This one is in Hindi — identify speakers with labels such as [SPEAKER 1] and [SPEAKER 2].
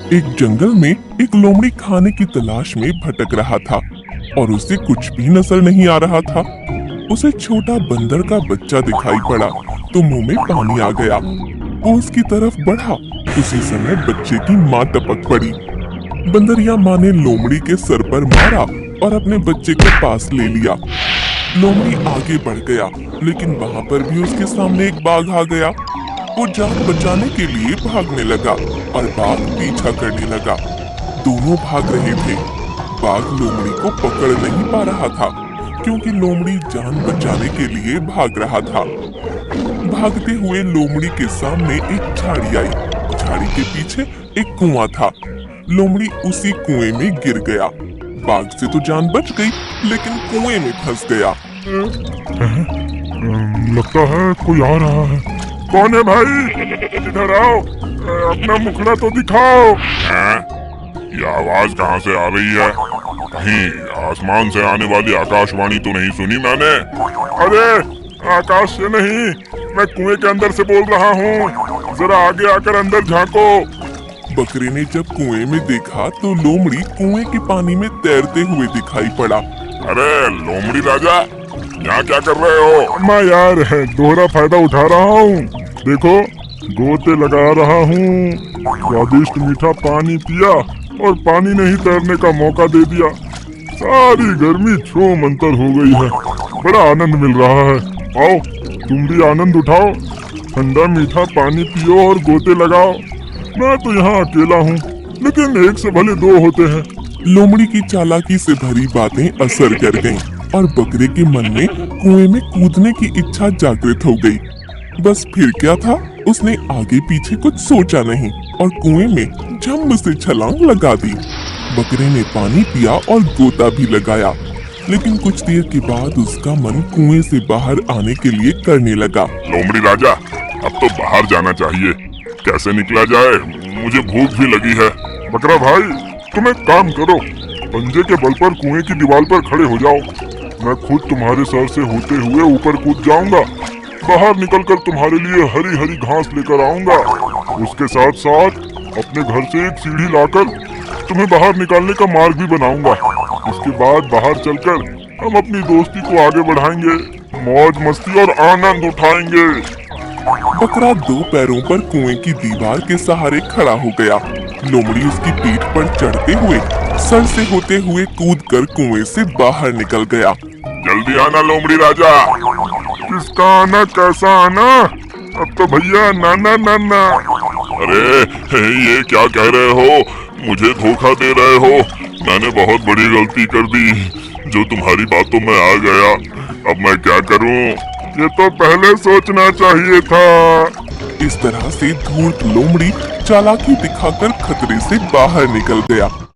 [SPEAKER 1] एक जंगल में एक लोमड़ी खाने की तलाश में भटक रहा था और उसे कुछ भी नजर नहीं आ रहा था। उसे छोटा बंदर का बच्चा दिखाई पड़ा तो मुंह में पानी आ गया। वो उसकी तरफ बढ़ा। उसी समय बच्चे की माँ टपक पड़ी। बंदरिया माँ ने लोमड़ी के सर पर मारा और अपने बच्चे को पास ले लिया। लोमड़ी आगे बढ़ गया, लेकिन वहाँ पर भी उसके सामने एक बाघ आ गया। वो जान बचाने के लिए भागने लगा और बाघ पीछा करने लगा। दोनों भाग रहे थे। बाघ लोमड़ी को पकड़ नहीं पा रहा था, क्योंकि लोमड़ी जान बचाने के लिए भाग रहा था। भागते हुए लोमड़ी के सामने एक झाड़ी आई। झाड़ी के पीछे एक कुआं था। लोमड़ी उसी कुएं में गिर गया। बाघ से तो जान बच गई, लेकिन कुएं में फंस गया।
[SPEAKER 2] लगता है कोई आ रहा है। कौन है भाई? इधर आओ, अपना मुखड़ा तो दिखाओ।
[SPEAKER 3] ये आवाज कहाँ से आ रही है? कहीं आसमान से आने वाली आकाशवाणी तो नहीं सुनी मैंने?
[SPEAKER 2] अरे आकाश से नहीं, मैं कुएं के अंदर से बोल रहा हूँ। जरा आगे आकर अंदर झांको।
[SPEAKER 1] बकरे ने जब कुएं में देखा तो लोमड़ी कुएं के पानी में तैरते हुए दिखाई पड़ा।
[SPEAKER 3] अरे लोमड़ी राजा, यहाँ क्या कर रहे हो?
[SPEAKER 2] मैं यार दोहरा फायदा उठा रहा हूँ। देखो, गोते लगा रहा हूँ। स्वादिष्ट मीठा पानी पिया और पानी नहीं तैरने का मौका दे दिया। सारी गर्मी छो मंतर हो गई है। बड़ा आनंद मिल रहा है। आओ तुम भी आनंद उठाओ, ठंडा मीठा पानी पियो और गोते लगाओ। मैं तो यहाँ अकेला हूँ, लेकिन एक से भले दो होते हैं।
[SPEAKER 1] लोमड़ी की चालाकी से भरी बातें असर कर गईं और बकरे के मन में कुएं में कूदने की इच्छा जागृत हो गई। बस फिर क्या था, उसने आगे पीछे कुछ सोचा नहीं और कुएं में झम से छलांग लगा दी। बकरे ने पानी पिया और गोता भी लगाया, लेकिन कुछ देर के बाद उसका मन कुएं से बाहर आने के लिए करने लगा।
[SPEAKER 3] लोमड़ी राजा, अब तो बाहर जाना चाहिए। कैसे निकला जाए? मुझे भूख भी लगी है।
[SPEAKER 2] बकरा भाई, तुम एक काम करो, पंजे के बल पर कुएं की दीवार पर खड़े हो जाओ। मैं खुद तुम्हारे सर से होते हुए ऊपर कूद जाऊंगा। बाहर निकलकर तुम्हारे लिए हरी हरी घास लेकर आऊंगा। उसके साथ साथ अपने घर से एक सीढ़ी लाकर तुम्हें बाहर निकालने का मार्ग भी बनाऊंगा। इसके बाद बाहर चलकर हम अपनी दोस्ती को आगे बढ़ाएंगे, मौज मस्ती और आनंद उठाएंगे।
[SPEAKER 1] बकरा दो पैरों पर कुएं की दीवार के सहारे खड़ा हो गया। लोमड़ी उसकी पीठ पर चढ़ते हुए सर से होते हुए कूदकर कुएं से बाहर निकल गया।
[SPEAKER 3] जल्दी आना लोमड़ी राजा।
[SPEAKER 2] किसका आना, कैसा आना? अब तो भैया नाना नाना।
[SPEAKER 3] अरे ये क्या कह रहे हो? मुझे धोखा दे रहे हो। मैंने बहुत बड़ी गलती कर दी, जो तुम्हारी बातों में आ गया। अब मैं क्या करूं?
[SPEAKER 2] ये तो पहले सोचना चाहिए था।
[SPEAKER 1] इस तरह से धूर्त लोमड़ी चालाकी दिखाकर खतरे से बाहर निकल गया।